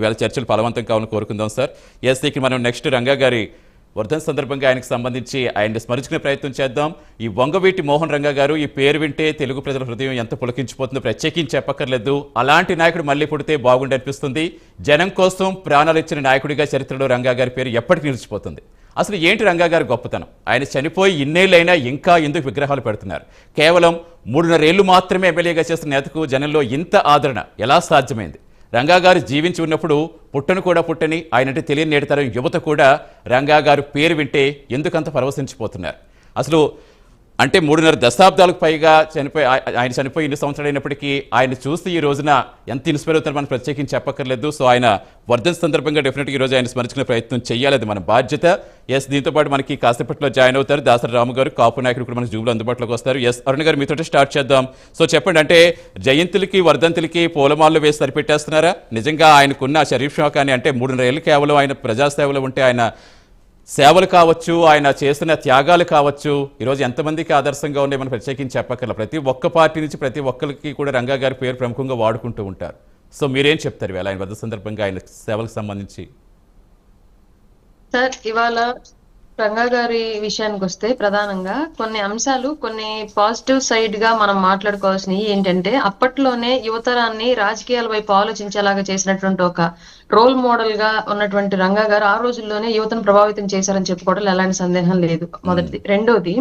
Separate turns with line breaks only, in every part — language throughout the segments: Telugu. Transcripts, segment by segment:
ఇవాళ చర్చలు ఫలవంతం కావాలని కోరుకుందాం సార్. ఎస్సీకి మనం నెక్స్ట్ రంగా గారి వర్ధన్ సందర్భంగా ఆయనకు సంబంధించి ఆయన్ని స్మరించుకునే ప్రయత్నం చేద్దాం. ఈ వంగవీటి మోహన్ రంగా గారు, ఈ పేరు వింటే తెలుగు ప్రజల హృదయం ఎంత పులకించిపోతుందో ప్రత్యేకించి చెప్పక్కర్లేదు. అలాంటి నాయకుడు మళ్ళీ పుడితే బాగుండి అనిపిస్తుంది. జనం కోసం ప్రాణాలు ఇచ్చిన నాయకుడిగా చరిత్రలో రంగా గారి పేరు ఎప్పటికీ నిలిచిపోతుంది. అసలు ఏంటి రంగా గారి గొప్పతనం? ఆయన చనిపోయి ఇన్నేళ్ళైనా ఇంకా ఎందుకు విగ్రహాలు పెడుతున్నారు? కేవలం 3.5 ఏళ్లు మాత్రమే ఎమ్మెల్యేగా చేస్తున్న నేతకు జనంలో ఇంత ఆదరణ ఎలా సాధ్యమైంది? రంగా గారు జీవించి ఉన్నప్పుడు పుట్టను కూడా పుట్టని ఆయనంటే తెలియని నేటితరం యువత కూడా రంగా గారు పేరు వింటే ఎందుకంత పరవశించిపోతున్నారు? అసలు అంటే 3.5 దశాబ్దాలకు పైగా ఆయన చనిపోయి ఇన్ని సంవత్సరాలు అయినప్పటికీ ఆయన చూసి ఈ రోజున ఎంత ఇన్స్పైర్ అవుతారో మనం ప్రత్యేకించి చెప్పక్కర్లేదు. సో ఆయన వర్ధన్ సందర్భంగా డెఫినెట్గా ఈరోజు ఆయన స్మరించుకునే ప్రయత్నం చేయాలి, అది మన బాధ్యత. ఎస్, దీంతో పాటు మనకి కాసేపట్లో జాయిన్ అవుతారు దాసరి రాము గారు, కాపు నాయకుడు కూడా మనకి జూబ్లో అందుబాటులోకి వస్తారు. ఎస్ అరుణ్ గారు, మీతో స్టార్ట్ చేద్దాం. సో చెప్పండి, అంటే జయంతులకి వర్ధంతులకి పూలమాలలు వేసి సరిపెట్టేస్తున్నారా? నిజంగా ఆయనకున్న షరీఫ్ షా కానీ అంటే 3.5 ఏళ్ళు కేవలం ఆయన ప్రజాసేవలో ఉంటే ఆయన సేవలు కావచ్చు, ఆయన చేసిన త్యాగాలు కావచ్చు, ఈరోజు ఎంతమందికి ఆదర్శంగా ఉన్నాయి మనం ప్రత్యేకించి చెప్పక్కర్ల. ప్రతి ఒక్క పార్టీ నుంచి ప్రతి ఒక్కరికి కూడా రంగా గారి పేరు ప్రముఖంగా వాడుకుంటూ ఉంటారు. సో మీరేం చెప్తారు ఇవాళ ఆయన వద్ద సందర్భంగా ఆయన సేవలకు సంబంధించి?
సార్, ఇవాళ రంగా గారి విషయానికి వస్తే ప్రధానంగా కొన్ని అంశాలు, కొన్ని పాజిటివ్ సైడ్ గా మనం మాట్లాడుకోవాల్సినవి ఏంటంటే, అప్పట్లోనే యువతరాన్ని రాజకీయాల వైపు ఆలోచించేలాగా చేసినటువంటి ఒక రోల్ మోడల్ గా ఉన్నటువంటి రంగా గారు ఆ రోజుల్లోనే యువతను ప్రభావితం చేశారని చెప్పుకోవడం ఎలాంటి సందేహం లేదు. మొదటిది. రెండోది,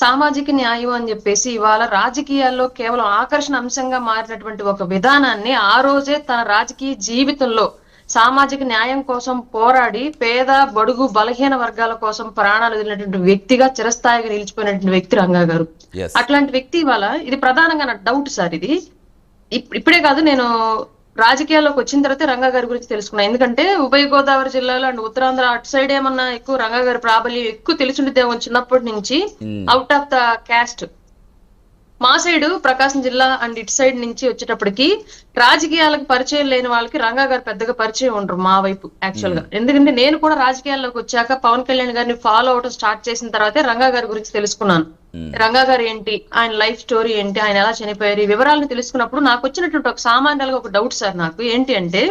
సామాజిక న్యాయం అని చెప్పేసి ఇవాళ రాజకీయాల్లో కేవలం ఆకర్షణ అంశంగా మారినటువంటి ఒక విధానాన్ని ఆ రోజే తన రాజకీయ జీవితంలో సామాజిక న్యాయం కోసం పోరాడి పేద, బడుగు, బలహీన వర్గాల కోసం ప్రాణాలు వదిలినటువంటి వ్యక్తిగా చిరస్థాయిగా నిలిచిపోయినటువంటి వ్యక్తి రంగా గారు. అట్లాంటి వ్యక్తి ఇవాళ, ఇది ప్రధానంగా నా డౌట్ సార్, ఇది ఇప్పుడే కాదు, నేను రాజకీయాల్లోకి వచ్చిన తర్వాత రంగా గారి గురించి తెలుసుకున్నాను. ఎందుకంటే ఉభయ గోదావరి జిల్లాలో అండ్ ఉత్తరాంధ్ర అటు సైడ్ ఏమన్నా ఎక్కువ రంగా గారి ప్రాబల్యం ఎక్కువ తెలిసిండేదేమో చిన్నప్పటి నుంచి. అవుట్ ఆఫ్ ద క్యాస్ట్ మా సైడ్ ప్రకాశం జిల్లా అండ్ ఇటు సైడ్ నుంచి వచ్చేటప్పటికి రాజకీయాలకు పరిచయం లేని వాళ్ళకి రంగా గారు పెద్దగా పరిచయం ఉండరు మా వైపు యాక్చువల్ గా. ఎందుకంటే నేను కూడా రాజకీయాల్లోకి వచ్చాక పవన్ కళ్యాణ్ గారిని ఫాలో అవడం స్టార్ట్ చేసిన తర్వాతే రంగా గారి గురించి తెలుసుకున్నాను. రంగా గారు ఏంటి, ఆయన లైఫ్ స్టోరీ ఏంటి, ఆయన ఎలా చనిపోయారు, ఈ వివరాలను తెలుసుకున్నప్పుడు నాకు వచ్చినటువంటి ఒక సామాన్యులుగా ఒక డౌట్ సార్ నాకు ఏంటి అంటే,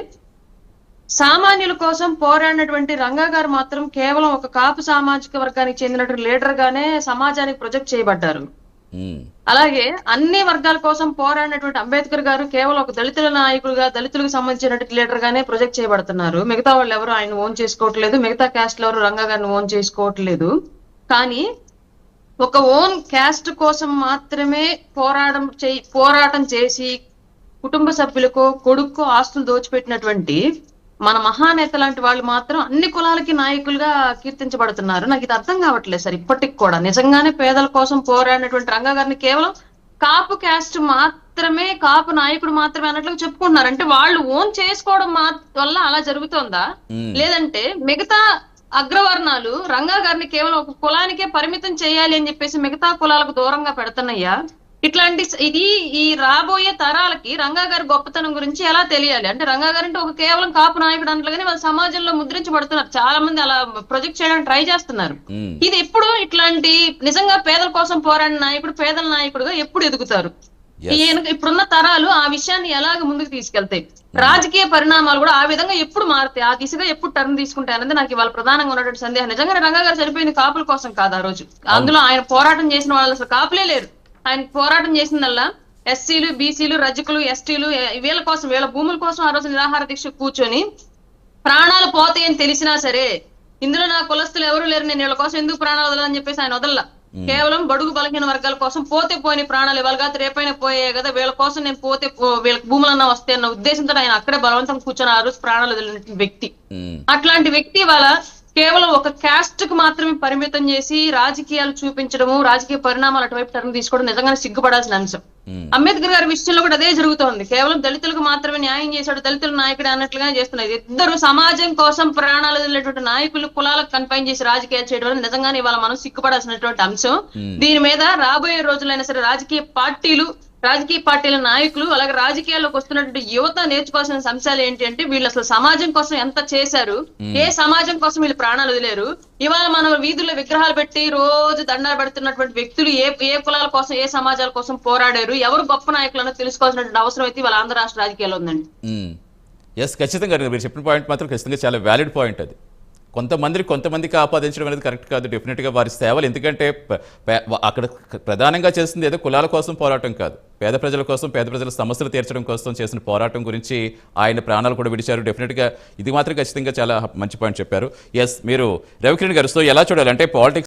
సామాన్యుల కోసం పోరాడినటువంటి రంగా గారు మాత్రం కేవలం ఒక కాపు సామాజిక వర్గానికి చెందినటువంటి లీడర్ గానే సమాజానికి ప్రొజెక్ట్ చేయబడ్డారు. అలాగే అన్ని వర్గాల కోసం పోరాడినటువంటి అంబేద్కర్ గారు కేవలం ఒక దళితుల నాయకులుగా, దళితులకు సంబంధించినటువంటి లీడర్ గానే ప్రొజెక్ట్ చేయబడుతున్నారు. మిగతా వాళ్ళు ఎవరు ఆయన ఓన్ చేసుకోవట్లేదు, మిగతా క్యాస్ట్ ఎవరు రంగా గారిని ఓన్ చేసుకోవట్లేదు. కానీ ఒక ఓన్ క్యాస్ట్ కోసం మాత్రమే పోరాటం చేసి కుటుంబ సభ్యులకు, కొడుకు ఆస్తులు దోచిపెట్టినటువంటి మన మహానేత లాంటి వాళ్ళు మాత్రం అన్ని కులాలకి నాయకులుగా కీర్తించబడుతున్నారు. నాకు ఇది అర్థం కావట్లేదు సార్ ఇప్పటికి కూడా. నిజంగానే పేదల కోసం పోరాడినటువంటి రంగా గారిని కేవలం కాపు క్యాస్ట్ మాత్రమే, కాపు నాయకుడు మాత్రమే అన్నట్లుగా చెప్పుకుంటున్నారు. అంటే వాళ్ళు ఓన్ చేసుకోవడం వల్ల అలా జరుగుతోందా, లేదంటే మిగతా అగ్రవర్ణాలు రంగా గారిని కేవలం ఒక కులానికే పరిమితం చేయాలి అని చెప్పేసి మిగతా కులాలకు దూరంగా పెడుతున్నాయా? ఇట్లాంటి ఈ రాబోయే తరాలకి రంగా గారి గొప్పతనం గురించి ఎలా తెలియాలి? అంటే రంగా గారు అంటే ఒక కేవలం కాపు నాయకుడు అంటలుగానే వాళ్ళ సమాజంలో ముద్రించబడుతున్నారు. చాలా మంది అలా ప్రొజెక్ట్ చేయడానికి ట్రై చేస్తున్నారు. ఇది ఎప్పుడు ఇట్లాంటి నిజంగా పేదల కోసం పోరాడిన నాయకుడు, పేదల నాయకుడుగా ఎప్పుడు ఎదుగుతారు? ఇప్పుడున్న తరాలు ఆ విషయాన్ని ఎలాగ ముందుకు తీసుకెళ్తాయి? రాజకీయ పరిణామాలు కూడా ఆ విధంగా ఎప్పుడు మారుతాయి, ఆ దిశగా ఎప్పుడు టర్న్ తీసుకుంటాయి అనేది నాకు ఇవాళ ప్రధానంగా ఉన్నటువంటి సందేహం. నిజంగా రంగా గారు చనిపోయింది కాపుల కోసం కాదు ఆ రోజు. అందులో ఆయన పోరాటం చేసిన వాళ్ళు అసలు కాపులే లేరు. ఆయన పోరాటం చేసిందల్లా ఎస్సీలు, బీసీలు, రజకులు, ఎస్టీలు, వీళ్ళ కోసం, వీళ్ళ భూముల కోసం ఆ రోజు నిరాహార దీక్ష కూర్చొని ప్రాణాలు పోతాయని తెలిసినా సరే, ఇందులో నా కులస్తులు ఎవరు లేరు, నేను వీళ్ళ కోసం ఎందుకు ప్రాణాలు వదలని చెప్పేసి ఆయన వదల్లా. కేవలం బడుగు బలహీన వర్గాల కోసం పోతే పోయిన ప్రాణాలు ఇవాళ కాదు రేపైనా పోయాయి కదా, వీళ్ళ కోసం నేను పోతే వీళ్ళకి భూములన్నా వస్తే అన్న ఉద్దేశంతో ఆయన అక్కడే బలవంతం కూర్చొని ఆ రోజు ప్రాణాలు వదిలిన వ్యక్తి. అట్లాంటి వ్యక్తి వాళ్ళ కేవలం ఒక క్యాస్ట్ కు మాత్రమే పరిమితం చేసి రాజకీయాలు చూపించడము, రాజకీయ పరిణామాలు అటువైపు టర్న్ తీసుకోవడం నిజంగానే సిగ్గుపడాల్సిన అంశం. అంబేద్కర్ గారి విషయంలో కూడా అదే జరుగుతోంది. కేవలం దళితులకు మాత్రమే న్యాయం చేశాడు, దళితుల నాయకుడు అన్నట్లుగా చేస్తున్నారు. ఇద్దరు సమాజం కోసం ప్రాణాలు వదిలేటువంటి నాయకులు కులాలకు కన్ఫైన్ చేసి రాజకీయాలు చేయడం వల్ల నిజంగానే ఇవాళ మనం సిగ్గుపడాల్సినటువంటి అంశం. దీని మీద రాబోయే రోజులైనా సరే రాజకీయ పార్టీల నాయకులు, అలాగే రాజకీయాల్లోకి వస్తున్నటువంటి యువత నేర్చుకోవాల్సిన అంశాలు ఏంటి అంటే, వీళ్ళు అసలు సమాజం కోసం ఎంత చేశారు, ఏ సమాజం కోసం వీళ్ళు ప్రాణాలు వదిలేరు. ఇవాళ మనం వీధుల్లో విగ్రహాలు పెట్టి రోజు దండాలు పెడుతున్నటువంటి వ్యక్తులు ఏ కులాల కోసం, ఏ సమాజాల కోసం పోరాడారు, ఎవరు గొప్ప నాయకులను తెలుసుకోవాల్సినటువంటి అవసరం అయితే ఇవాళ ఆంధ్ర రాష్ట్ర రాజకీయాల్లో ఉందండి.
ఎస్, ఖచ్చితంగా మీరు చెప్పిన పాయింట్ మాత్రం ఖచ్చితంగా చాలా వ్యాలిడ్ పాయింట్ అది. కొంతమందికి ఆపాదించడం అనేది కరెక్ట్ కాదు. డెఫినెట్గా వారి సేవలు, ఎందుకంటే అక్కడ ప్రధానంగా చేస్తుంది ఏదో కులాల కోసం పోరాటం కాదు, పేద ప్రజల కోసం, పేద ప్రజల సమస్యలు తీర్చడం కోసం చేసిన పోరాటం గురించి ఆయన ప్రాణాలు కూడా విడిచారు. డెఫినెట్గా ఇది మాత్రం ఖచ్చితంగా చాలా మంచి పాయింట్ చెప్పారు. ఎస్, మీరు రవికిరణ్ గారు, సో ఎలా చూడాలంటే పాలిటిక్స్